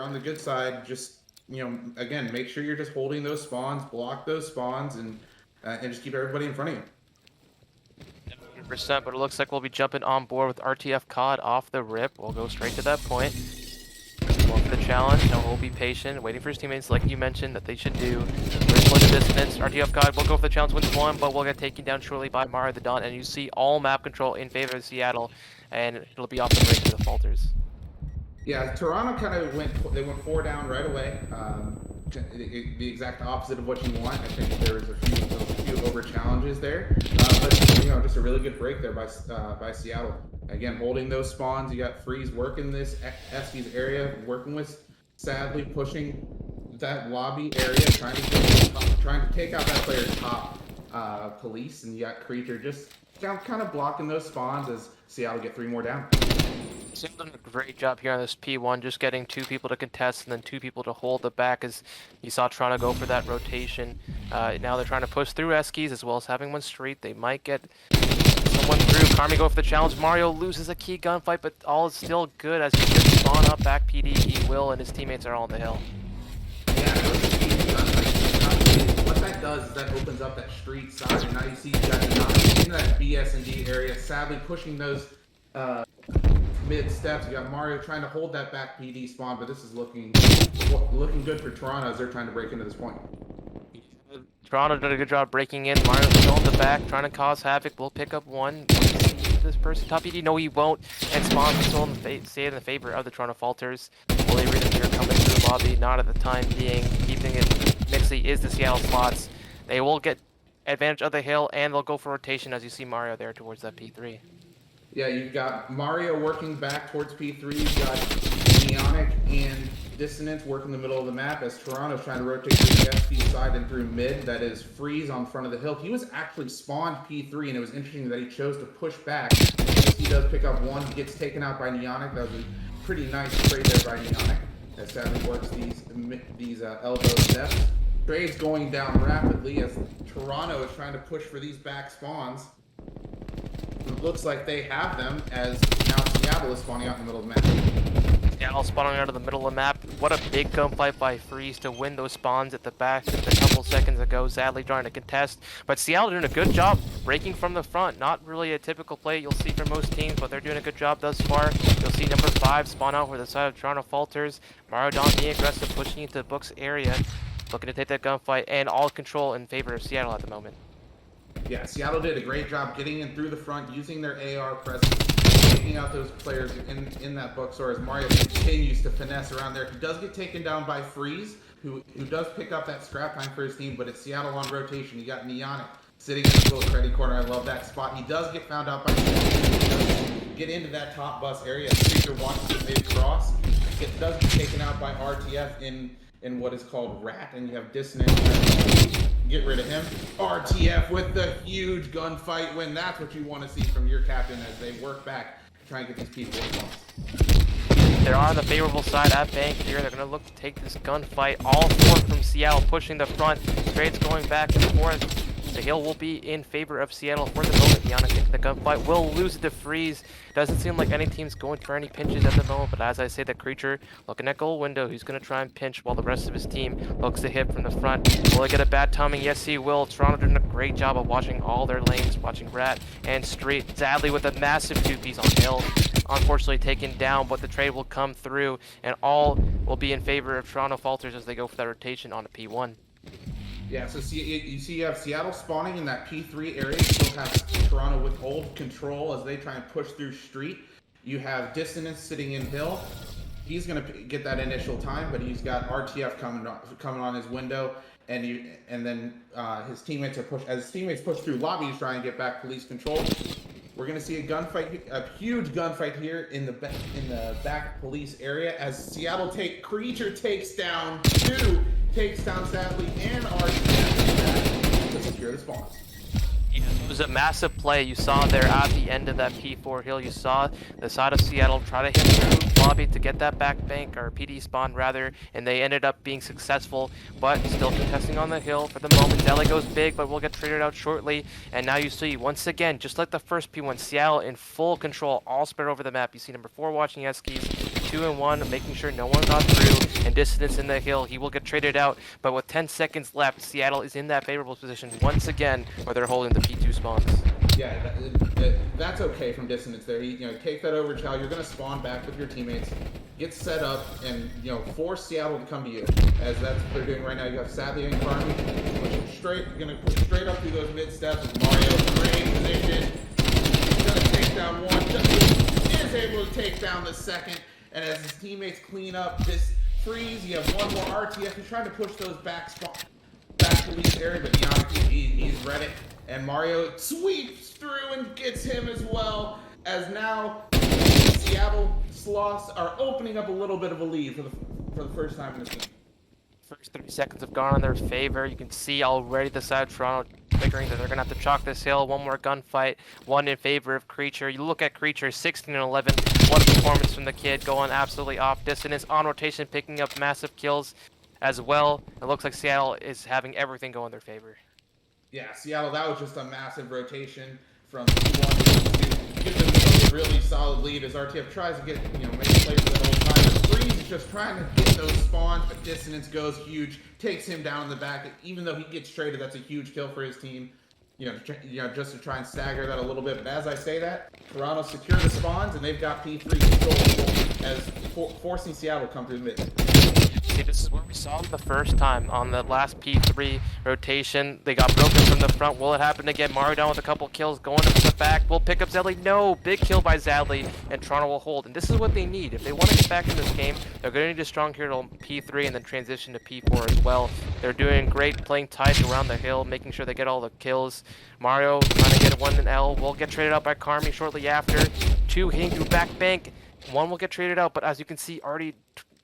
on the good side, just, you know, again, make sure you're just holding those spawns, block those spawns, and just keep everybody in front of you. 100%, but it looks like we'll be jumping on board with RTF COD off the rip. We'll go straight to that point. Well, for the challenge, no, we'll be patient, waiting for his teammates, like you mentioned, that they should do. We're going to distance. RTF COD will go for the challenge, wins one, but we'll get taken down shortly by Mario the Dawn, and you see all map control in favor of Seattle, and it'll be off the break to the Falters. Yeah, Toronto kind of went 4 down right away. The exact opposite of what you want. I think there was a few over challenges there, but you know, just a really good break there by Seattle. Again, holding those spawns. You got Freeze working this Eski's area, working with Sadly pushing that lobby area, trying to take out that player's top police, and you got Creature just kind of blocking those spawns as Seattle get 3 more down. Seattle did a great job here on this P1, just getting 2 people to contest and then 2 people to hold the back, as you saw Toronto go for that rotation. Now they're trying to push through Eskies as well as having one street. They might get someone through. Karmi go for the challenge. Mario loses a key gunfight, but all is still good as he should spawn up back PD. He will, and his teammates are all on the hill. Yeah, what that does is that opens up that street side, and now you see you got in that BS&D area, sadly pushing those mid steps. You got Mario trying to hold that back PD spawn, but this is looking good for Toronto as they're trying to break into this point. Toronto did a good job breaking in. Mario's still in the back, trying to cause havoc. Will pick up one. This person top PD? No, he won't. And Spawn is still stay in the favor of the Toronto Falters. Will they read here coming through the lobby? Not at the time being. Keeping it mixy is the Seattle Sloths. They will get advantage of the hill, and they'll go for rotation as you see Mario there towards that P3. Yeah, you've got Mario working back towards P3. You've got Neonic and Dissonance working the middle of the map as Toronto's trying to rotate through the SP side and through mid. That is Freeze on front of the hill. He was actually spawned P3, and it was interesting that he chose to push back. He does pick up one. He gets taken out by Neonic. That was a pretty nice trade there by Neonic. That sadly works these elbow steps. Trade's going down rapidly as Toronto is trying to push for these back spawns. It looks like they have them as now Seattle is spawning out in the middle of the map. Seattle spawning out of the middle of the map. What a big gunfight by Freeze to win those spawns at the back just a couple seconds ago. Sadly trying to contest, but Seattle doing a good job breaking from the front. Not really a typical play you'll see from most teams, but they're doing a good job thus far. You'll see number 5 spawn out for the side of Toronto Falters. Mario Dawn being aggressive, pushing into Book's area, looking to take that gunfight, and all control in favor of Seattle at the moment. Yeah, Seattle did a great job getting in through the front, using their AR presence, taking out those players in that bookstore as Mario continues to finesse around there. He does get taken down by Freeze, who does pick up that scrap time for his team, but it's Seattle on rotation. You got Neonic sitting in the little credit corner. I love that spot. He does get found out by get into that top bus area. Creature watches the mid-cross. It does get taken out by RTF in what is called Rat, and you have Dissonance. Get rid of him. RTF with the huge gunfight win. That's what you want to see from your captain as they work back to try and get these people involved. They're on the favorable side at Bank here. They're going to look to take this gunfight. All 4 from Seattle pushing the front. Trades going back and forth. The hill will be in favor of Seattle for the moment. Neonic taking the gunfight will lose it to Freeze. Doesn't seem like any team's going for any pinches at the moment, but as I say, the Creature looking at goal window. He's going to try and pinch while the rest of his team looks to hit from the front. Will he get a bad timing? Yes, he will. Toronto doing a great job of watching all their lanes, watching Rat and Street. Sadly, with a massive 2-piece on hill, unfortunately taken down, but the trade will come through, and all will be in favor of Toronto Falters as they go for that rotation on a P1. Yeah, so you have Seattle spawning in that P3 area. You still have Toronto withhold control as they try and push through street. You have Dissonance sitting in hill. He's going to get that initial time, but he's got RTF coming on his window, and then his teammates push through lobby to try and get back police control. We're going to see a huge gunfight here in the back police area as Seattle Creature takes down 2. Takes down Sadly and RTF to secure the spawns. It was a massive play you saw there at the end of that P4 hill. You saw the side of Seattle try to hit through lobby to get that back bank, or PD spawn rather, and they ended up being successful, but still contesting on the hill for the moment. Deli goes big, but will get traded out shortly. And now you see, once again, just like the first P1, Seattle in full control, all spread over the map. You see number 4 watching Eskies, 2 and 1, making sure no one got through. and Dissidence in the hill. He will get traded out, but with 10 seconds left, Seattle is in that favorable position once again, where they're holding the P2 spawns. Yeah, that's okay from Dissonance there. Take that over, Chow. You're going to spawn back with your teammates, get set up, and, force Seattle to come to you. As that's what they're doing right now. You have Sadly and Carmi pushing going to push straight up through those mid steps. Mario, great position. He's going to take down one. Just is able to take down the second. And as his teammates clean up this freeze, you have one more RTF. He's trying to push those back police area, but he's read it. And Mario sweeps through and gets him as well, as now Seattle Sloths are opening up a little bit of a lead for the first time in this game. First 30 seconds have gone in their favor. You can see already the side of Toronto figuring that they're going to have to chalk this hill. One more gunfight, one in favor of Creature. You look at Creature, 16 and 11. What a performance from the kid, going absolutely off. Dissonance on rotation, picking up massive kills as well. It looks like Seattle is having everything go in their favor. Yeah, Seattle, that was just a massive rotation from P1 to give themselves a really solid lead as RTF tries to get, make plays for that old time. Freeze is just trying to get those spawns, but Dissonance goes huge, takes him down in the back. Even though he gets traded, that's a huge kill for his team. Just to try and stagger that a little bit. But as I say that, Toronto secure the spawns, and they've got P3 control as forcing Seattle to come through the mid. See, this is where we saw them the first time on the last P3 rotation. They got broken from the front. Will it happen again? Mario down with a couple kills, going up to the back. Will pick up Zadley. No, big kill by Zadley, and Toronto will hold. And this is what they need. If they want to get back in this game, they're going to need a strong hero to P3 and then transition to P4 as well. They're doing great playing tight around the hill, making sure they get all the kills. Mario trying to get one in L. Will get traded out by Carmi shortly after. Two hitting through back bank. One will get traded out, but as you can see, already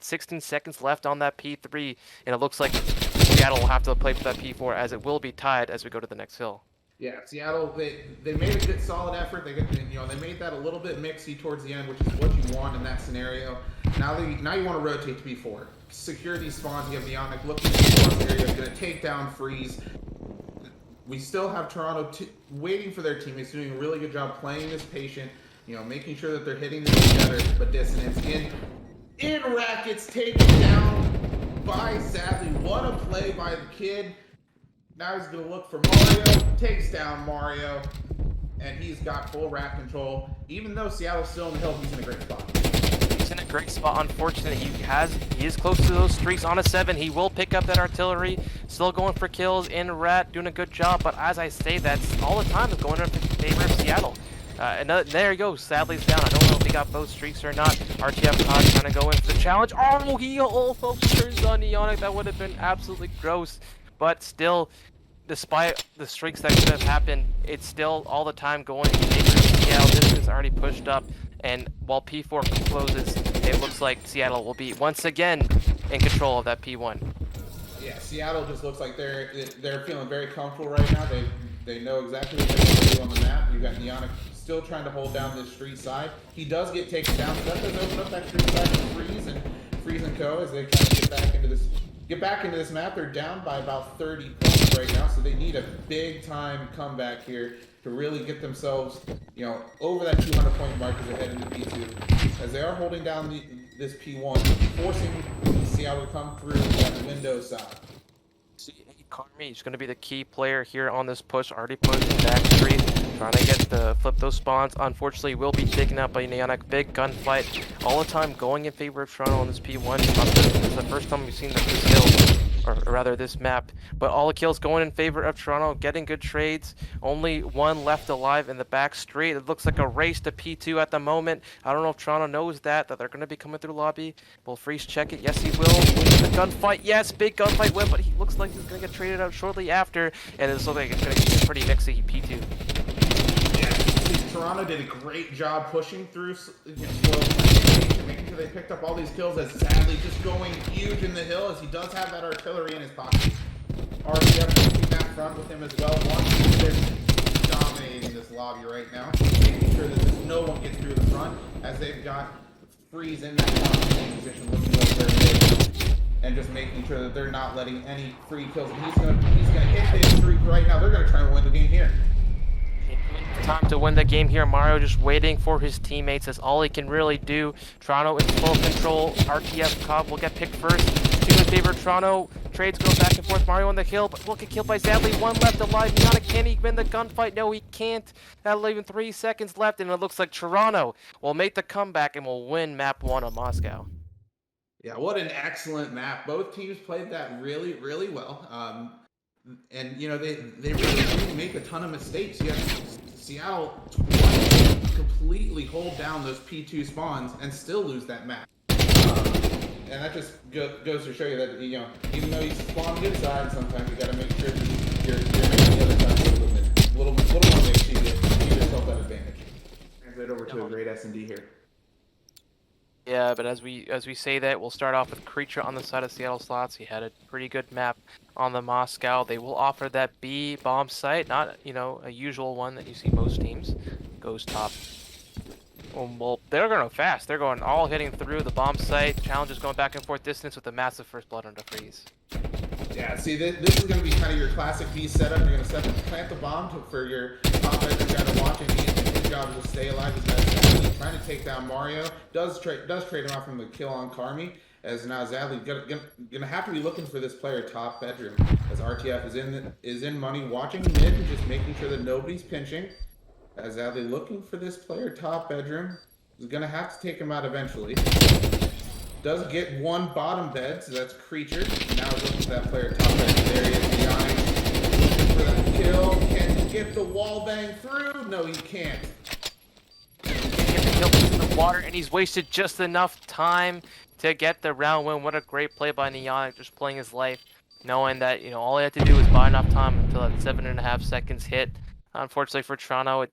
16 seconds left on that P3, and it looks like Seattle will have to play for that P4 as it will be tied as we go to the next hill. Yeah, Seattle, they made a good solid effort. They made that a little bit mixy towards the end, which is what you want in that scenario. Now you want to rotate to P4. Secure these spawns. You have Neonic looking at the spawns area, going to take down Freeze. We still have Toronto waiting for their teammates, doing a really good job playing this patient, making sure that they're hitting them together, but Dissonance in rackets, taken down by Sadly. What a play by the kid. Now he's going to look for Mario, takes down Mario, and he's got full rack control. Even though Seattle's still in the hill, he's in a great spot. He's in a great spot. Unfortunately, he is close to those streaks on a 7. He will pick up that artillery. Still going for kills in rat, doing a good job. But as I say, that's all the time is going in favor of Seattle. And there you go. Sadly's down. I don't know if he got both streaks or not. RTF Pod trying to go in for the challenge. Oh, he all folks turns on Neonic. That would have been absolutely gross. But still, despite the streaks that could have happened, it's still all the time going in favor of Seattle. This is already pushed up. And while P4 closes, it looks like Seattle will be once again in control of that P1. Yeah, Seattle just looks like they're feeling very comfortable right now. They know exactly what they're going to do on the map. You've got Neonic still trying to hold down this street side. He does get taken down, so that does open up that street side for Freeze and Co. as they try to get back into this map. They're down by about 30 points right now, so they need a big time comeback here to really get themselves, over that 200 point mark as they head into P2. As they are holding down this P1, forcing Seattle to come through on the Windows side. Carmi is going to be the key player here on this push. Already pushing back street, trying to get to flip those spawns. Unfortunately, will be taken out by Neonic. Big gunfight all the time going in favor of Toronto on this P1. This is the first time we've seen this hill, or rather this map. But all the kills going in favor of Toronto, getting good trades. Only one left alive in the back street. It looks like a race to P2 at the moment. I don't know if Toronto knows that they're going to be coming through lobby. Will Freeze check it? Yes, he will. Win the gunfight. Yes, big gunfight win, but he looks like he's going to get traded out shortly after. And it looks like it's going to get pretty mixy P2. Yeah, Toronto did a great job pushing through, making sure they picked up all these kills, as Sadly just going huge in the hill, as he does have that artillery in his pocket. RTF keeping that front with him as well. They're dominating this lobby right now, making sure that no one gets through the front, as they've got Freeze in that dominating position, looking over their mid, and just making sure that they're not letting any free kills. And he's gonna hit this streak right now. They're gonna try to win the game here. time to win the game here. Mario just waiting for his teammates. That's all he can really do. Toronto in full control. RTF Cobb will get picked first. Two in favor of Toronto. Trades go back and forth. Mario on the hill, but will get killed by Zadley. One left alive. Yana, can he win the gunfight? No, he can't. That'll leave him 3 seconds left, and it looks like Toronto will make the comeback and will win map 1 of Moscow. Yeah, what an excellent map. Both teams played that really, really well. And, you know, they really didn't make a ton of mistakes. You had Seattle twice completely hold down those P2 spawns and still lose that map. And that just goes to show you that, you know, even though you spawn good side, sometimes you got to make sure that you're making the other side a little more makes you give yourself that advantage. Translate over to a great S&D here. Yeah, but as we say that, we'll start off with Creature on the side of Seattle Sloths. He had a pretty good map on the Moscow. They will offer that B bomb site, not, you know, a usual one that you see most teams. Goes top. Well, they're going fast. They're going all hitting through the bomb site. Challenge is going back and forth distance with a massive first blood on the freeze. Yeah, see, this is going to be kind of your classic B setup. You're going to plant the bomb for your top edge guy to watch, and his job is to stay alive. He's trying to take down Mario. Does trade him out from the kill on Carmi. As now Zadley gonna have to be looking for this player top bedroom, as RTF is in money, watching mid and just making sure that nobody's pinching. As Zadley looking for this player top bedroom, is gonna have to take him out eventually. Does get one bottom bed, so that's Creature. Now looking for that player top bedroom. There he is behind, looking for that kill. Can he get the wall bang through? No, he can't. Get the kill into the water, and he's wasted just enough time to get the round win. What a great play by Neonic, just playing his life, knowing that, you know, all he had to do was buy enough time until that 7.5 seconds hit. Unfortunately for Toronto, it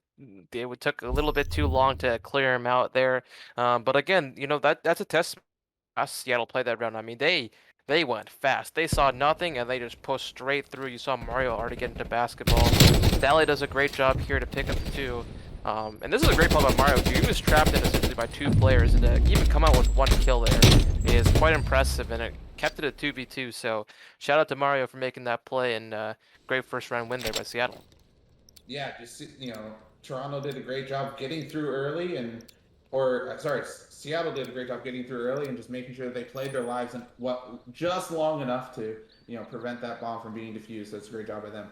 took a little bit too long to clear him out there. But again, you know, that's a test. Seattle played that round. I mean, they went fast. They saw nothing and they just pushed straight through. You saw Mario already get into basketball. Dally does a great job here to pick up the 2. And this is a great play by Mario too. He was trapped in essentially by 2 players, and to even come out with 1 kill there is quite impressive, and it kept it at 2v2. So shout out to Mario for making that play, and great first round win there by Seattle. Yeah, just, you know, Toronto did a great job getting through early, Seattle did a great job getting through early and just making sure that they played their lives and just long enough to, you know, prevent that bomb from being defused. That's a great job by them.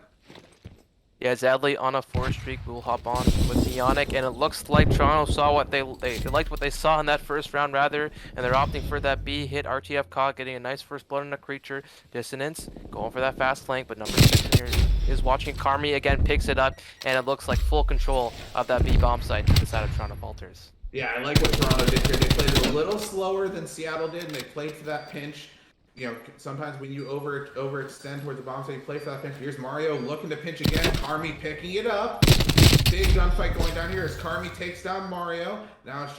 Yeah, Zadley on a 4 streak. We'll hop on with Neonic, and it looks like Toronto saw what they liked what they saw in that first round rather, and they're opting for that B hit. RTF Cog getting a nice first blood on a Creature. Dissonance going for that fast flank, but number 6 here is watching. Carmi again picks it up, and it looks like full control of that B bomb site to the side of Toronto Falters. Yeah, I like what Toronto did here. They played it a little slower than Seattle did, and they played for that pinch. You know, sometimes when you overextend towards the bomb site, you play for that pinch. Here's Mario looking to pinch again. Carmi picking it up. Big gunfight going down here as Carmi takes down Mario. Now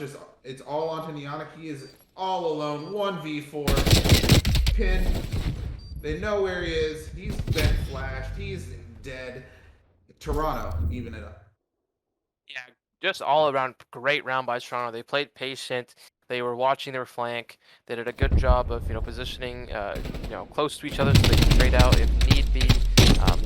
it's all onto Neonic. He is all alone. 1v4. Pin. They know where he is. He's been flashed. He's dead. Toronto even it up. Yeah, just all around great round by Toronto. They played patient. They were watching their flank. They did a good job of, you know, positioning, you know, close to each other so they can trade out if need be.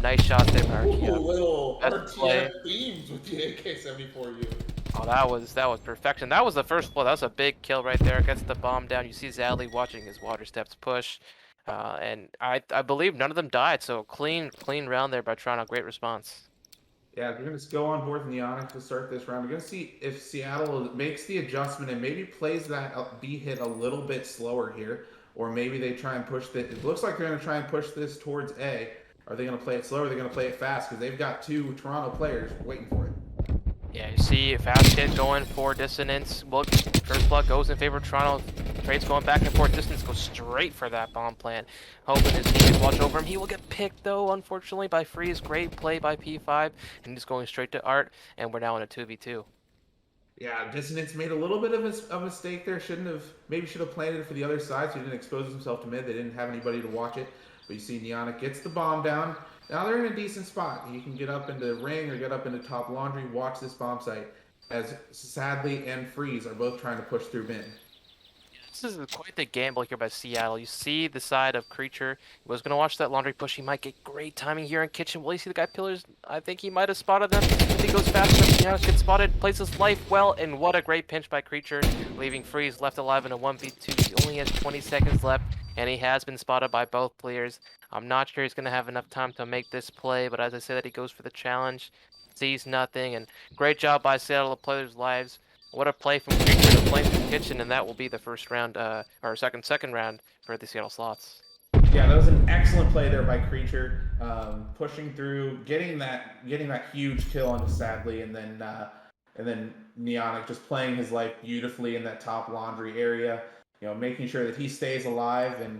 Nice shot there by RTF. Ooh, little RTF themes with the AK-74U. Oh, that was perfection. That was the first blow. That was a big kill right there. Gets the bomb down. You see Zadley watching his water steps push. And I believe none of them died. So clean round there by Toronto. Great response. Yeah, we're going to go on board with Neonic to start this round. We're going to see if Seattle makes the adjustment and maybe plays that B hit a little bit slower here. Or maybe they try and push it. It looks like they're going to try and push this towards A. Are they going to play it slow or are they going to play it fast? Because they've got 2 Toronto players waiting for it. Yeah, you see fast hit going for Dissonance. Well, first blood goes in favor of Toronto. Trades going back and forth. Dissonance goes straight for that bomb plant. Hoping his teammates watch over him. He will get picked, though, unfortunately, by Freeze. Great play by P5. And he's going straight to Art. And we're now in a 2v2. Yeah, Dissonance made a little bit of a mistake there. Maybe should have planted it for the other side so he didn't expose himself to mid. They didn't have anybody to watch it. But you see Neonic gets the bomb down. Now they're in a decent spot. You can get up into ring or get up into top laundry, watch this bomb site as Sadly and Freeze are both trying to push through mid. This is quite the gamble here by Seattle. You see the side of Creature. He was going to watch that laundry push. He might get great timing here in kitchen. Will you see the guy pillars? I think he might have spotted them. If he goes fast enough, yeah, gets spotted, plays his life well, and what a great pinch by Creature, leaving Freeze left alive in a 1v2. He only has 20 seconds left, and he has been spotted by both players. I'm not sure he's going to have enough time to make this play, but as I said, that he goes for the challenge, sees nothing, and great job by Seattle to play their lives. What a play from Creature to play from Kitchen, and that will be the first round, or second round for the Seattle Sloths. Yeah, that was an excellent play there by Creature, pushing through, getting that huge kill on Sadly, and then Neonic just playing his life beautifully in that top laundry area. You know, making sure that he stays alive and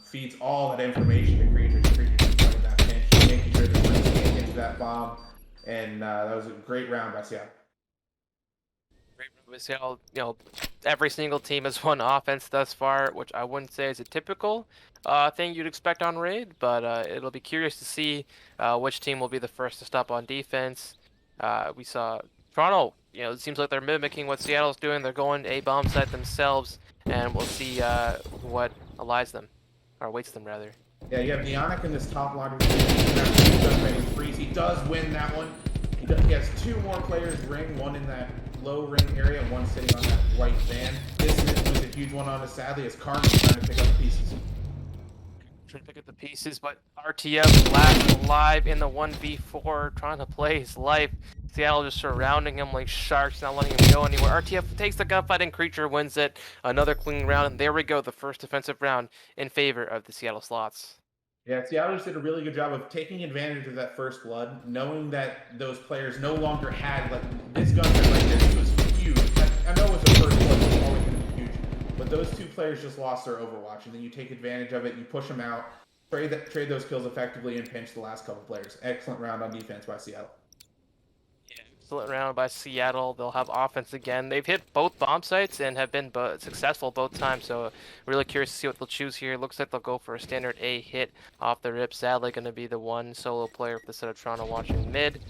feeds all that information to Creature. Creature just playing that pinch, making sure that Freeze can't get to that bomb, and that was a great round by Seattle. Seattle, every single team has won offense thus far, which I wouldn't say is a typical thing you'd expect on Raid, but it'll be curious to see which team will be the first to stop on defense. We saw Toronto, it seems like they're mimicking what Seattle's doing. They're going A bomb site themselves, and we'll see what awaits them. rather. Yeah, you have Neonic in this top line. Freeze. He does win that one. He has two more players ring, one in that low ring area and one sitting on that white van. This was a huge one on us, sadly, as Carmen's trying to pick up the pieces. Trying to pick up the pieces, but RTF last alive in the 1v4, trying to play his life. Seattle just surrounding him like sharks, not letting him go anywhere. RTF takes the gunfight and Creature wins it. Another clean round, and there we go, the first defensive round in favor of the Seattle Sloths. Yeah, Seattle just did a really good job of taking advantage of that first blood, knowing that those players no longer had, this gunfight right there, this was huge. I know it was the first blood, it's always going to be huge, but those two players just lost their Overwatch, and then you take advantage of it, you push them out, trade those kills effectively, and pinch the last couple players. Excellent round on defense by Seattle. Excellent round by Seattle. They'll have offense again. They've hit both bomb sites and have been successful both times, so really curious to see what they'll choose here. Looks like they'll go for a standard A hit off the rip. Sadly going to be the one solo player for the set of Toronto watching mid.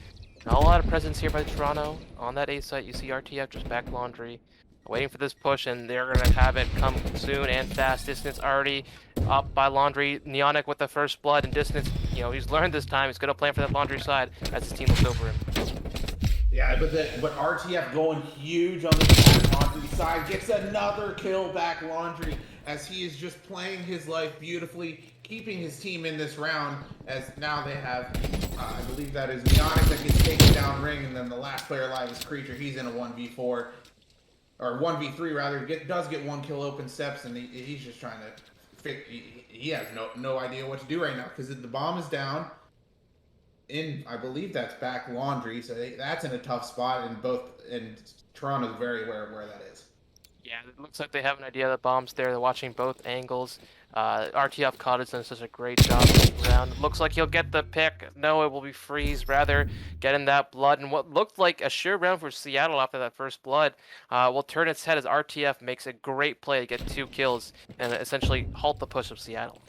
Not a lot of presence here by Toronto. On that A site, you see RTF just back laundry, waiting for this push, and they're going to have it come soon and fast. Distance already up by laundry. Neonic with the first blood, and Distance, he's learned this time. He's going to plan for that laundry side as his team looks over him. Yeah, but RTF going huge on the back laundry side, gets another kill back laundry as he is just playing his life beautifully, keeping his team in this round, as now they have, I believe that is Neonic that gets taken down ring, and then the last player alive is Creature. He's in a 1v4, or 1v3 rather, does get one kill open steps, and he's just trying to, he has no idea what to do right now, because the bomb is down. I believe that's back laundry, so that's in a tough spot, and Toronto's very aware of where that is. Yeah, it looks like they have an idea of the bomb's there. They're watching both angles. RTF caught it, done such a great job around. Looks like he'll get the pick. No, it will be Freeze, rather getting that blood. And what looked like a sure round for Seattle after that first blood will turn its head as RTF makes a great play to get 2 kills and essentially halt the push of Seattle.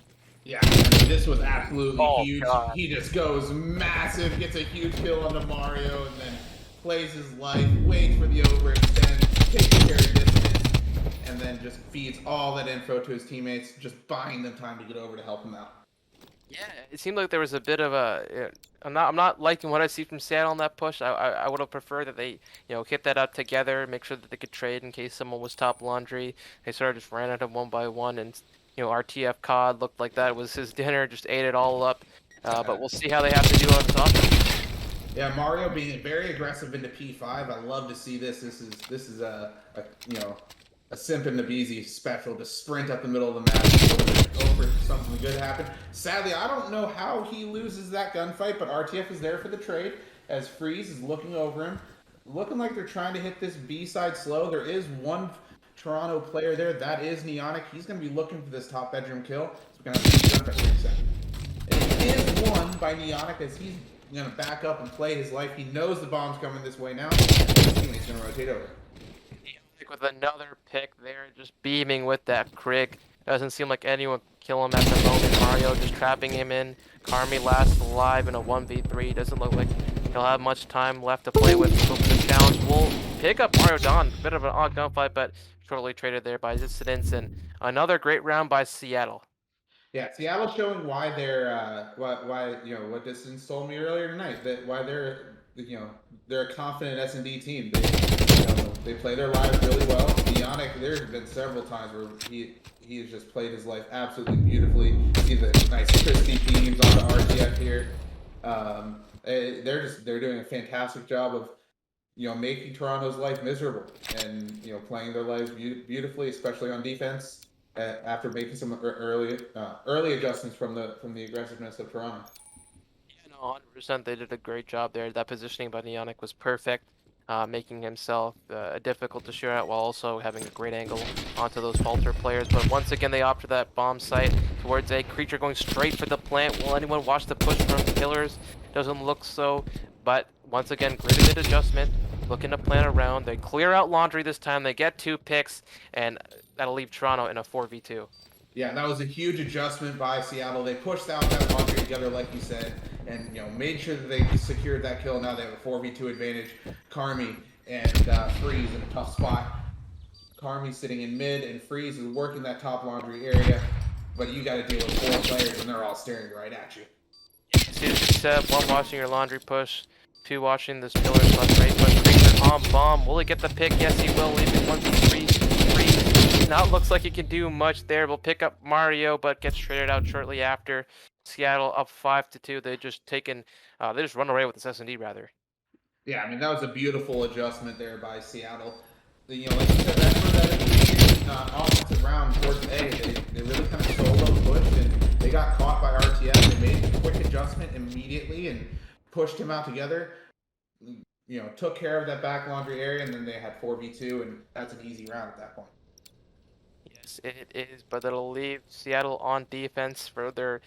Yeah, this was absolutely huge. God. He just goes massive, gets a huge kill onto Mario, and then plays his life, waits for the overextend, takes care of distance, and then just feeds all that info to his teammates, just buying them time to get over to help him out. Yeah, it seemed like there was a bit of a. I'm not liking what I see from Seattle on that push. I would have preferred that they hit that out together, make sure that they could trade in case someone was top laundry. They sort of just ran at him one by one, and RTF COD looked like that was his dinner, just ate it all up. But we'll see how they have to do on top. Yeah, Mario being very aggressive into P5. I love to see this. This is a Simp and Nabizi special to sprint up the middle of the map and hope for something good to happen. Sadly, I don't know how he loses that gunfight, but RTF is there for the trade as Freeze is looking over him. Looking like they're trying to hit this B side slow. There is one Toronto player there. That is Neonic. He's going to be looking for this top bedroom kill. So we're going to have to jump at 30 seconds. And it is won by Neonic as he's going to back up and play his life. He knows the bomb's coming this way now. His teammate's going to rotate over. Neonic with another pick there, just beaming with that crick. Doesn't seem like anyone can kill him at the moment. Mario just trapping him in. Carmi last alive in a 1v3. Doesn't look like he'll have much time left to play with. So the challenge will pick up Mario Don. A bit of an odd gunfight, but shortly traded there by Dissidents, and another great round by Seattle. Yeah, Seattle showing why they're why what Distance told me earlier tonight, that why they're a confident S&D team. They play their lives really well. Bionic, there have been several times where he has just played his life absolutely beautifully. See the nice crispy beams on the RTF here. They're doing a fantastic job of making Toronto's life miserable and playing their lives beautifully, especially on defense. After making some early adjustments from the aggressiveness of Toronto. Yeah, no, 100%. They did a great job there. That positioning by Neonic was perfect, making himself difficult to shoot at while also having a great angle onto those Falter players. But once again, they opt for that bomb site towards a creature going straight for the plant. Will anyone watch the push from Killers? Doesn't look so. But once again, gridded adjustment, looking to plan around. They clear out Laundry this time. They get 2 picks, and that'll leave Toronto in a 4v2. Yeah, that was a huge adjustment by Seattle. They pushed out that Laundry together, like you said, and made sure that they secured that kill. Now they have a 4v2 advantage. Karmi and Freeze in a tough spot. Karmi sitting in mid, and Freeze is working that top Laundry area. But you got to deal with 4 players, and they're all staring right at you. 2 step, 1 watching your Laundry push, 2 watching this pillar plus right push. Creature on bomb. Will he get the pick? Yes, he will. Leaving 1v3. Not looks like he can do much there. We'll pick up Mario, but gets traded out shortly after. Seattle up 5-2. They just run away with this S&D rather. Yeah, I mean that was a beautiful adjustment there by Seattle. Like you said, that's where that immediate offensive round towards A, they really kind of solo pushed, and they got caught by RTF. They made a quick adjustment immediately and pushed him out together. Took care of that back Laundry area, and then they had 4v2, and that's an easy round at that point. Yes, it is, but it'll leave Seattle on defense for their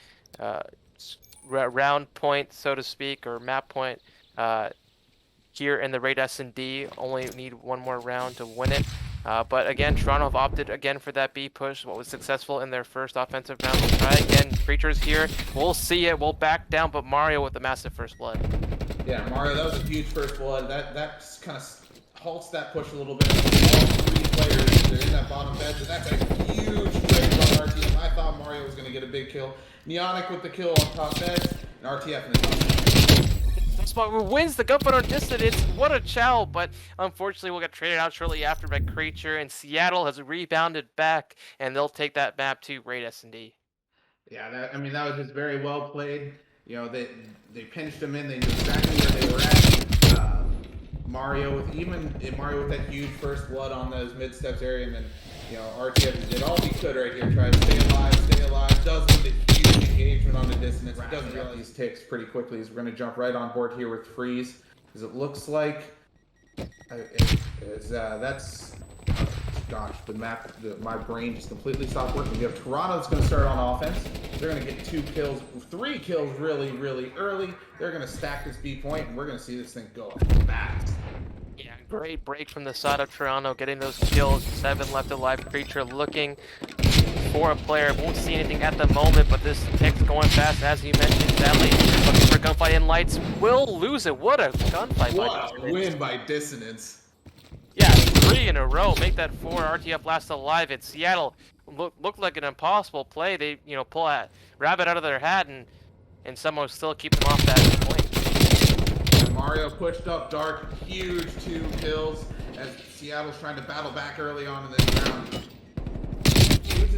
round point, so to speak, or map point. Here in the raid S&D, only need 1 more round to win it. But again, Toronto have opted again for that B push. What was successful in their first offensive round. We'll try again. Creatures here. We'll see it. We'll back down, but Mario with the massive first blood. Yeah, Mario, that was a huge first blood. That kind of halts that push a little bit. All 3 players, they're in that bottom bed, and that's a huge trade on RTF. I thought Mario was going to get a big kill. Neonic with the kill on top bed, and RTF in the top bed. Spot wins the gunfight on Dissidents. What a chow, but unfortunately we'll get traded out shortly after by Creature, and Seattle has rebounded back, and they'll take that map to raid S&D. Yeah, that was just very well played. They pinched them in. They knew exactly where they were at. Mario with that huge first blood on those mid steps area, and then RTF did all he could right here, try to stay alive. Does with the huge engagement on the distance. He doesn't get these ticks pretty quickly. So we're going to jump right on board here with Freeze, because it looks like gosh, the map, my brain just completely stopped working. You have Toronto that's going to start on offense. They're going to get 2 kills, 3 kills really, really early. They're going to stack this B point, and we're going to see this thing go fast. Yeah, great break from the side of Toronto, getting those kills. 7 left alive. Creature looking for a player. Won't see anything at the moment, but this pick's going fast, as you mentioned. Sadly, looking for gunfight in lights. Will lose it. What a gunfight! What a win by Dissonance. Yeah, 3 in a row. Make that 4. RTF last alive. At Seattle looked like an impossible play. They pull a rabbit out of their hat and somehow still keep them off that point. And Mario pushed up Dark. Huge 2 kills as Seattle's trying to battle back early on in this round.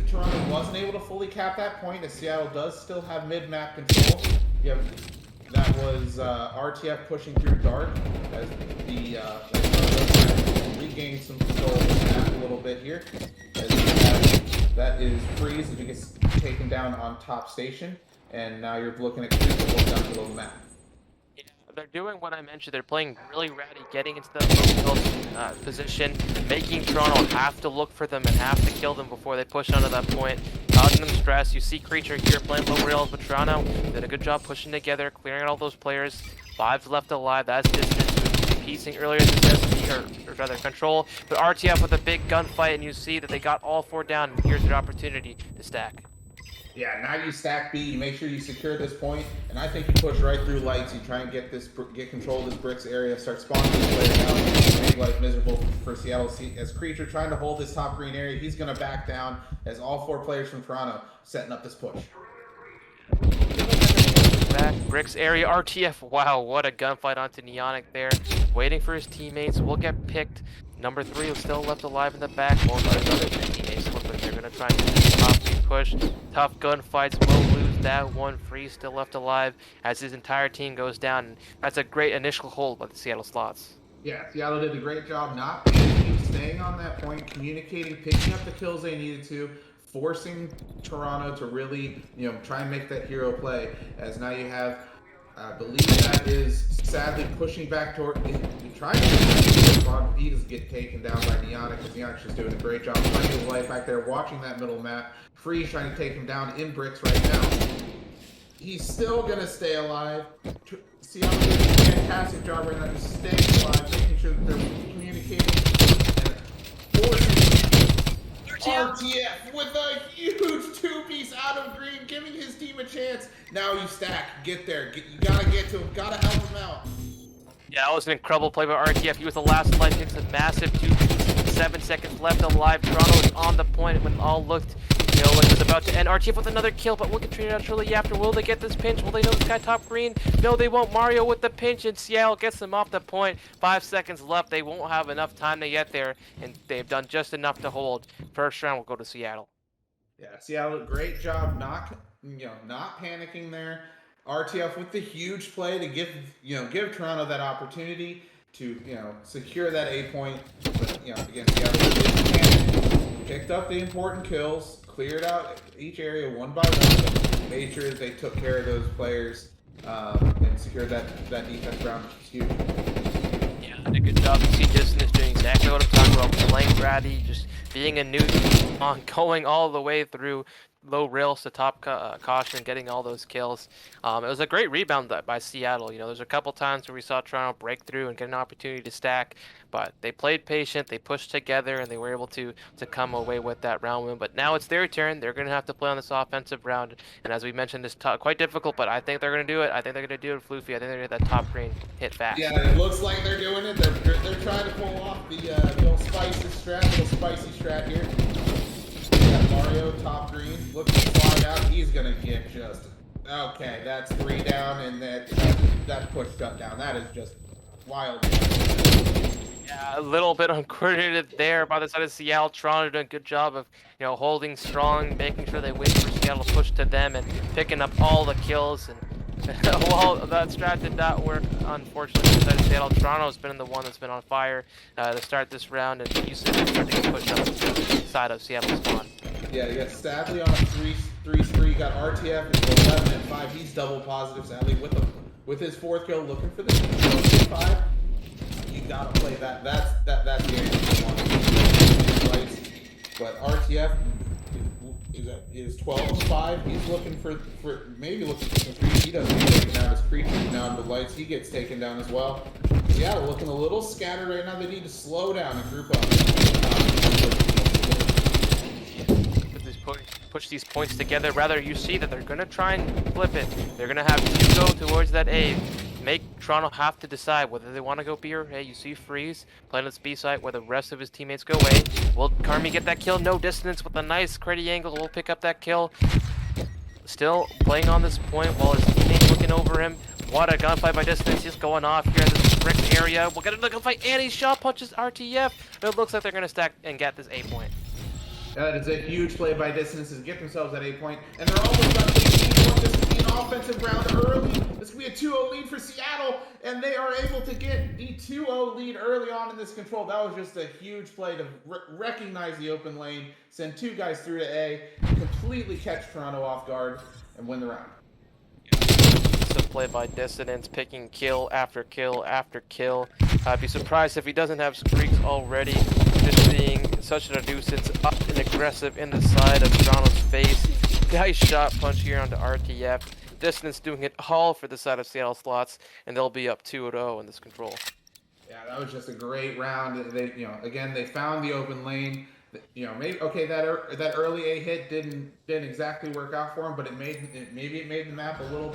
Toronto wasn't able to fully cap that point, as Seattle does still have mid-map control. That was RTF pushing through Dark as the regained some control of the map a little bit here. That is Freeze as he gets taken down on top station, and now you're looking at Creature going down below the map. They're doing what I mentioned. They're playing really ratty, getting into the position, making Toronto have to look for them and have to kill them before they push onto that point, causing them stress. You see Creature here playing low rails, but Toronto did a good job pushing together, clearing out all those players. 5 left alive. That's Distance piecing earlier in this or rather control. But RTF with a big gunfight, and you see that they got all 4 down, and here's their opportunity to stack. Yeah, now you stack B. You make sure you secure this point, and I think you push right through lights. You try and get control of this bricks area, start spawning this player down, make life miserable for Seattle. As Creature trying to hold this top green area, he's going to back down as all 4 players from Toronto setting up this push. Back, bricks area, RTF. Wow, what a gunfight onto Neonic there. Waiting for his teammates. Will get picked. Number 3 is still left alive in the back. Won't let his other teammates look like they're going to try and get this top push. Tough gunfights. Will lose that one. Free still left alive as his entire team goes down. And that's a great initial hold by the Seattle Sloths. Yeah, Seattle did a great job not panicking, staying on that point, communicating, picking up the kills they needed to, forcing Toronto to really, try and make that hero play. As now you have, I believe that is sadly pushing back toward. He tried to he does get taken down by Neonic, because Neonic's just doing a great job finding his life back there, watching that middle map. Freeze trying to take him down in bricks right now. He's still gonna stay alive. Seattle doing a fantastic job right now, just staying alive, making sure that they're communicating and forcing RTF with a huge 2-piece out of green, giving his team a chance. Now you stack, get there, you gotta get to him, gotta help him out. Yeah, that was an incredible play by RTF. He was the last life, hits a massive 2-piece, 7 seconds left alive. Toronto was on the point when it all looked, like it was about to end. RTF with another kill, but we'll get treated out shortly after. Will they get this pinch? Will they know this guy top green? No, they won't. Mario with the pinch, and Seattle gets them off the point. 5 seconds left. They won't have enough time to get there, and they've done just enough to hold. First round will go to Seattle. Yeah, Seattle, great job not panicking there. RTF with the huge play to give Toronto that opportunity to secure that A point. But again, Seattle picked up the important kills, cleared out each area one by one, made sure that they took care of those players and secured that defense round, which is huge. Yeah, did a good job. You see Distance doing exactly what I'm talking about, playing Brady, just being a new on going all the way through low rails to top caution, getting all those kills. It was a great rebound by Seattle. There's a couple times where we saw Toronto break through and get an opportunity to stack, but they played patient, they pushed together, and they were able to come away with that round win. But now it's their turn. They're going to have to play on this offensive round, and as we mentioned, it's quite difficult, but I think they're going to do it. I think they're going to do it, Floofy. I think they're going to get that top green hit fast. Yeah, it looks like they're doing it. They're trying to pull off the little spicy strat here. Mario top green, looking to slide out. He's gonna get just okay. That's 3 down, and that push shut down. That is just wild. Yeah, a little bit uncoordinated there by the side of Seattle. Toronto doing a good job of holding strong, making sure they wait for Seattle to push to them and picking up all the kills. And well, that strat did not work, unfortunately, for the side of Seattle. Toronto's been the one that's been on fire to start this round, and Houston is starting to push up the side of Seattle's spawn. Yeah, you got sadly on a 3-3. You got RTF at 11 and 5. He's double positive, sadly, with his 4th kill, looking for the 5. You gotta play that. That's the area you want. But RTF is 12 and 5. He's looking for maybe looking for some creep. He doesn't get taken down. His creature down the lights. He gets taken down as well. Seattle looking a little scattered right now. They need to slow down and group up. Push these points together. Rather, you see that they're going to try and flip it. They're going to have to go towards that A. Make Toronto have to decide whether they want to go B or A. You see Freeze playing this B site where the rest of his teammates go A. Will Carmi get that kill? No Distance with a nice credit angle. Will pick up that kill. Still playing on this point while his teammates looking over him. What a gunfight by Distance. He's going off here in this brick area. We'll get another gunfight, and he shot punches RTF. It looks like they're going to stack and get this A point. That is a huge play by Distance to get themselves at A point, and they're almost done. This could be an offensive round early. This could be a 2-0 lead for Seattle, and they are able to get the 2-0 lead early on in this control. That was just a huge play to recognize the open lane, send 2 guys through to A, completely catch Toronto off guard, and win the round. It's a play by Dissonance, picking kill after kill after kill. I'd be surprised if he doesn't have streaks already. Just being such a nuisance, up and aggressive in the side of Toronto's face. Nice shot punch here onto RTF. Distance doing it all for the side of Seattle Sloths, and they'll be up 2-0 in this control. Yeah, that was just a great round. They, again, they found the open lane. you know, maybe okay that early A hit didn't exactly work out for him, but maybe it made the map a little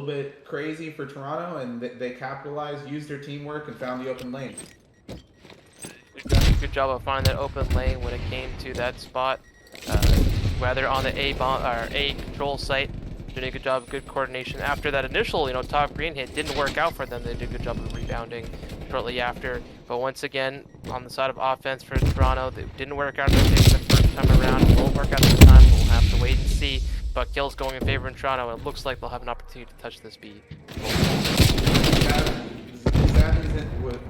bit crazy for Toronto, and they capitalized, used their teamwork, and found the open lane. Good job of finding that open lane when it came to that spot, whether on the A bomb or A control site. Doing a good job of good coordination. After that initial, top green hit didn't work out for them, they did a good job of rebounding shortly after. But once again, on the side of offense for Toronto, it didn't work out the first time around. It won't work out this time. We'll have to wait and see. But kills going in favor in Toronto. It looks like they'll have an opportunity to touch this B.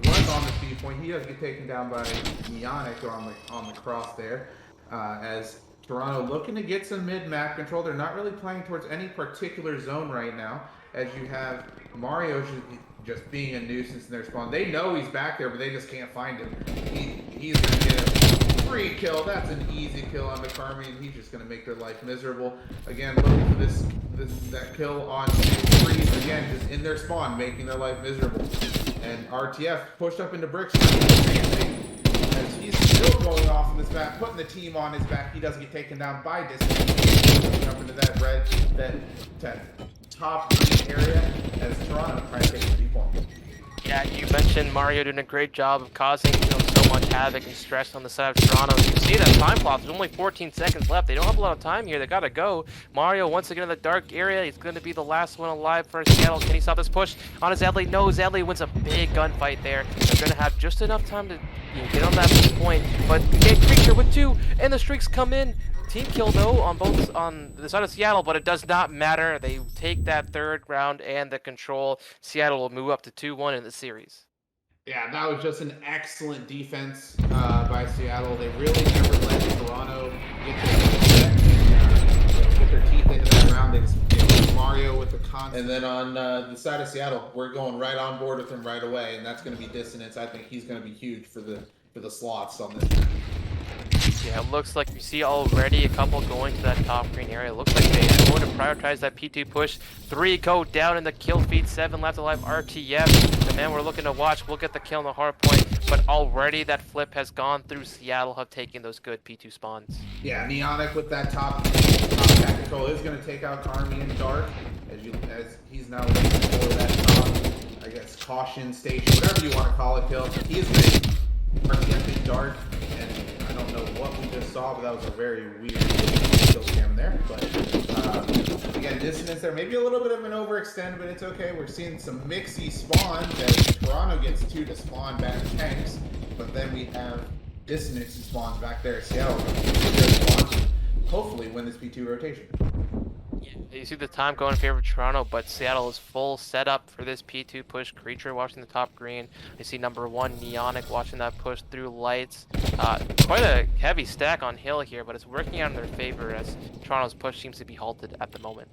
Was on the speed point. He does get taken down by Neonic on the cross there, as Toronto looking to get some mid-map control. They're not really playing towards any particular zone right now, as you have Mario just being a nuisance in their spawn. They know he's back there, but they just can't find him. He's going to get a free kill. That's an easy kill on the Carmian. He's just going to make their life miserable. Again, looking for that kill on Freeze, again, just in their spawn, making their life miserable. And RTF pushed up into bricks. As he's still going off on this map, putting the team on his back. He doesn't get taken down by distance. Up into that top green area as Toronto tries to take the 3 point. Yeah, you mentioned Mario doing a great job of causing so much havoc and stress on the side of Toronto. You can see that time clock. There's only 14 seconds left. They don't have a lot of time here. They gotta go. Mario once again in the dark area. He's going to be the last one alive for Seattle. Can he stop this push on his Zadley? No, Zadley wins a big gunfight there. They're going to have just enough time to get on that point. But get Creature with 2, and the streaks come in. Team kill though on the side of Seattle, but it does not matter. They take that 3rd round and the control. Seattle will move up to 2-1 in the series. Yeah, that was just an excellent defense by Seattle. They really never let Toronto get their teeth into that round. They just Mario with the constant. And then on the side of Seattle, we're going right on board with him right away, and that's going to be Dissonance. I think he's going to be huge for the Sloths on this map. Yeah, it looks like you see already a couple going to that top green area. It looks like they are going to prioritize that P2 push. 3 go down in the kill feed, 7 left alive. RTF, the man we're looking to watch, will get the kill on the hard point. But already that flip has gone through. Seattle have taken those good P2 spawns. Yeah, Neonic with that top cat control is going to take out Carmian Dark, as he's now looking for that top, I guess, caution station, whatever you want to call it, kill. He is making RTF Dark, and I don't know what we just saw, but that was a very weird kill cam there. But again, Dissonance there, maybe a little bit of an overextend, but it's okay. We're seeing some mixy spawns as Toronto gets 2 to spawn back tanks, but then we have Dissonance and spawns back there. Seattle hopefully win this P2 rotation. You see the time going in favor of Toronto, but Seattle is full setup for this P2 push. Creature watching the top green. You see number 1 Neonic watching that push through lights. Quite a heavy stack on hill here, but it's working out in their favor as Toronto's push seems to be halted at the moment.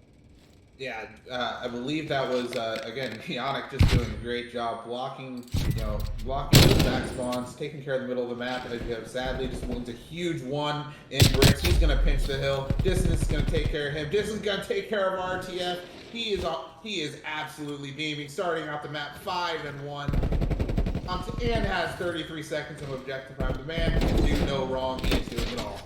Yeah, I believe that was again Neonic just doing a great job blocking those back spawns, taking care of the middle of the map, and then you have Sadly just wins a huge 1 in bricks. He's gonna pinch the hill. Distance is gonna take care of him. Distance is gonna take care of RTF. He is absolutely beaming, starting out the map 5-1. And has 33 seconds of objective time. The man can do no wrong. He is doing it all.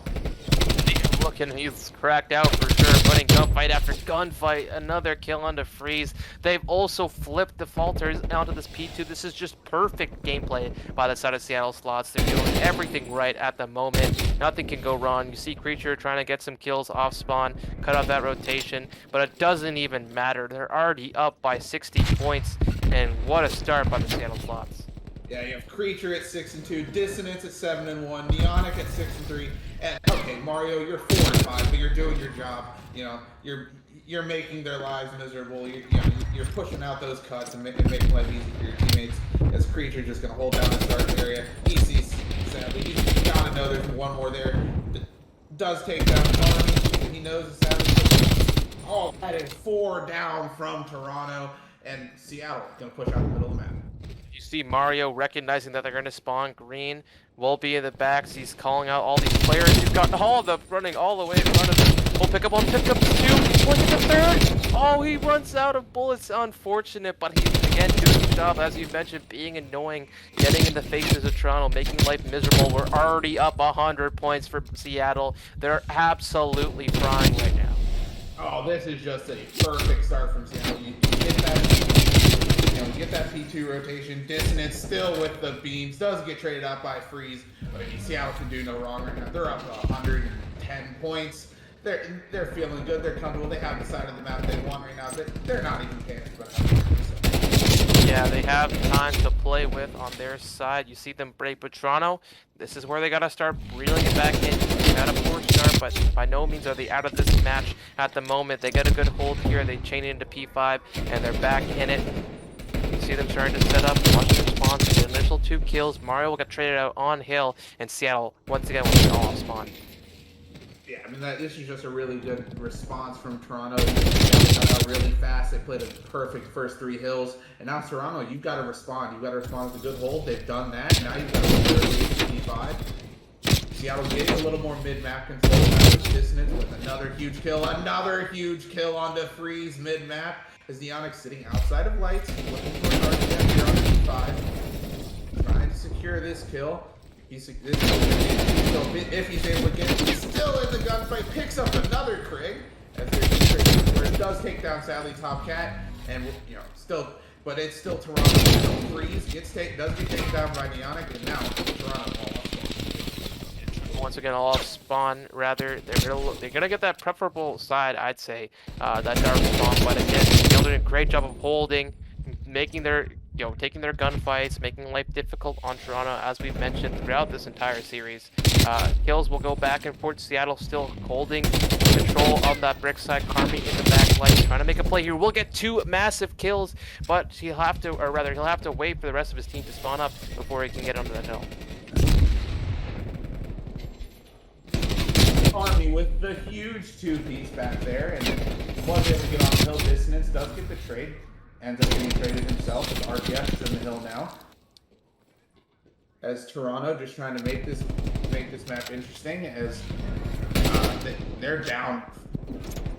Looking, he's cracked out for sure, putting gunfight after gunfight, another kill onto Freeze. They've also flipped the Falters onto this P2. This is just perfect gameplay by the side of Seattle Sloths. They're doing everything right at the moment. Nothing can go wrong. You see Creature trying to get some kills off spawn, cut off that rotation, but it doesn't even matter. They're already up by 60 points, and what a start by the Seattle Sloths. Yeah, you have Creature at 6-2, Dissonance at 7-1, Neonic at 6-3, and okay, Mario, you're 4-5, but you're doing your job. You're making their lives miserable. You're pushing out those cuts and making life easy for your teammates. As Creature just gonna hold down the start area. He sees Sadly. He's gotta know there's one more there. Does take down Carmi. He knows it's Sadly. Oh, that is 4 down from Toronto, and Seattle gonna push out the middle of the map. You see Mario recognizing that they're going to spawn green. Will be in the backs. He's calling out all these players. He's got all of them running all the way in front of him. We'll pick up 2. going to the third. Oh, he runs out of bullets. Unfortunate, but he's again doing his job, as you mentioned, being annoying, getting in the faces of Toronto, making life miserable. We're already up 100 points for Seattle. They're absolutely frying right now. Oh, this is just a perfect start from Seattle. You get that P2 rotation. Dissonance still with the beams. Does get traded out by Freeze, but I mean, Seattle can do no wrong right now. They're up to 110 points. They're feeling good. They're comfortable. They have the side of the map they want right now. They're not even caring about it. Yeah, they have time to play with on their side. You see them break, but Toronto, this is where they gotta start reeling it back in. They had a poor start, but by no means are they out of this match at the moment. They get a good hold here. They chain it into P5, and they're back in it. You see them starting to set up, watch the response. The initial 2 kills. Mario will get traded out on Hill, and Seattle once again will be all off spawn. Yeah, I mean, this is just a really good response from Toronto. They got out really fast. They played a perfect first 3 hills. And now Toronto, you've got to respond. You've got to respond with a good hold. They've done that. Now you've got to look at P5. Seattle getting a little more mid-map control. Now with Dissonance with another huge kill. Another huge kill onto Freeze mid-map. As Neonic sitting outside of lights, looking for an RTF here on P5. Trying to secure this kill. If he's able to get it, he's still in the gunfight, picks up another Krig, as where it does take down sadly Top Cat, and but it's still Toronto. Freeze does get taken down by Neonic, and now Toronto all off. Once again, all off spawn. Rather, they're gonna get that preferable side, I'd say, that dark spawn. But again, they're doing a great job of holding, making their taking their gunfights, making life difficult on Toronto, as we've mentioned throughout this entire series. Kills will go back and forth. Seattle still holding control of that brick side. Carmi in the back light, trying to make a play here. We'll get 2 massive kills, but he'll have to wait for the rest of his team to spawn up before he can get onto that hill. Army with the huge 2-piece back there, and was able to get on the hill. Dissonance does get the trade. Ends up getting traded himself with RTF is in the hill now. As Toronto just trying to make this match interesting, as they're down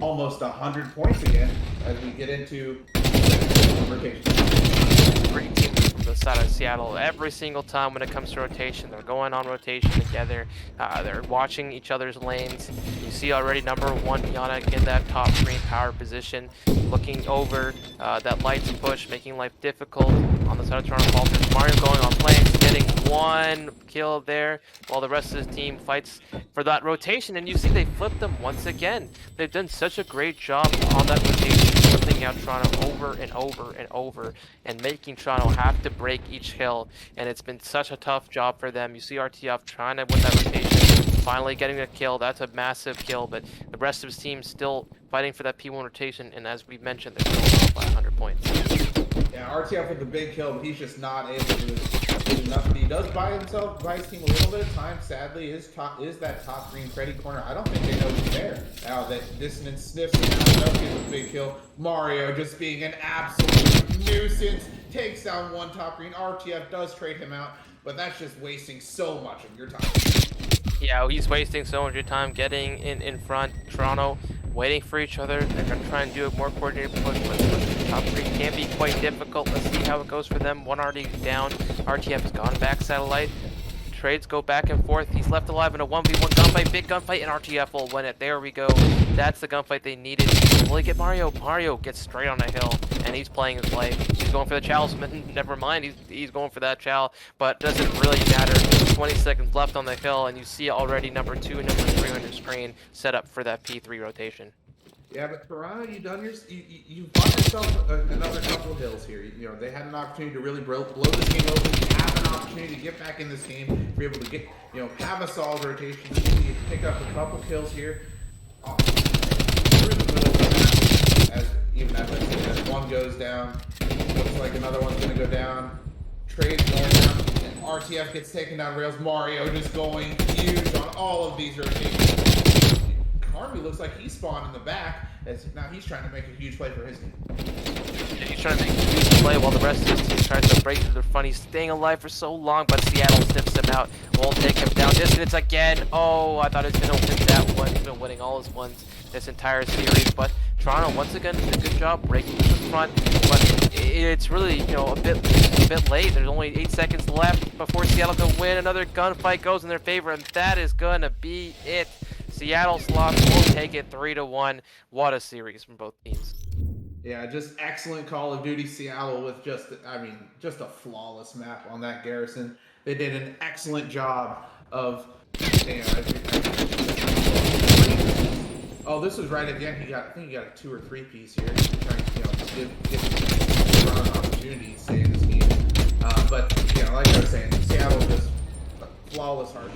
almost 100 points again as we get into rotation. Great team from the side of Seattle. Every single time when it comes to rotation, they're going on rotation together. They're watching each other's lanes. You see already number 1 Neonic in that top green power position, looking over that lights push, making life difficult on the side of Toronto Falters. Mario going on flanks, getting 1 kill there, while the rest of his team fights for that rotation. And you see they flipped them once again. They've done such a great job on that rotation, flipping out Toronto over and over and over, and making Toronto have to break each hill. And it's been such a tough job for them. You see RTF trying to win that rotation, finally getting a kill. That's a massive kill, but the rest of his team still fighting for that P1 rotation. And as we mentioned, they're still off by 100 points. Yeah, RTF with the big kill, but he's just not able to do enough. He does buy his team a little bit of time. Sadly, is that top green Freddy corner. I don't think they know he's there. Now that Dissonance sniffs him out, does get the big kill. Mario just being an absolute nuisance. Takes down 1 top green. RTF does trade him out, but that's just wasting so much of your time. Yeah, he's wasting so much of your time getting in front. Toronto waiting for each other. They're going to try and do a more coordinated push, but the top 3 can be quite difficult. Let's see how it goes for them. 1 already down. RTF has gone back satellite. Trades go back and forth. He's left alive in a 1v1 gunfight, big gunfight, and RTF will win it. There we go. That's the gunfight they needed. Will he get Mario? Mario gets straight on a hill, and he's playing his life. He's going for the chow. Never mind, he's going for that chow, but doesn't really matter. 20 seconds left on the hill, and you see already number 2 and number 3 on your screen set up for that P3 rotation. Yeah, but Toronto, you've bought yourself another couple of hills here. They had an opportunity to really blow this game open. You have an opportunity to get back in this game, be able to get, have a solid rotation. You pick up a couple kills here. Through the middle of the map, as 1 goes down, looks like another one's going to go down. Trade going down, and RTF gets taken down rails. Mario just going huge on all of these rotations. Army looks like he spawned in the back, as now he's trying to make a huge play for his team. Yeah, he's trying to make a huge play while the rest of his team tries to break through the front. He's staying alive for so long, but Seattle sniffs him out. Won't take him down. Dissonance again. Oh, I thought he was going to win that one. He's been winning all his ones this entire series, but Toronto once again did a good job breaking to the front, but it's really, you know, a bit late. There's only 8 seconds left before Seattle can win. Another gunfight goes in their favor, and that is gonna be it. Seattle Sloths will take it 3-1. What a series from both teams. Yeah, just excellent Call of Duty Seattle with just a flawless map on that garrison. They did an excellent job of. Damn, oh, this was right at the end. I think he got a 2 or 3 piece here. Trying to, give Toronto an opportunity to stay in this game. But like I was saying, Seattle just flawless hard.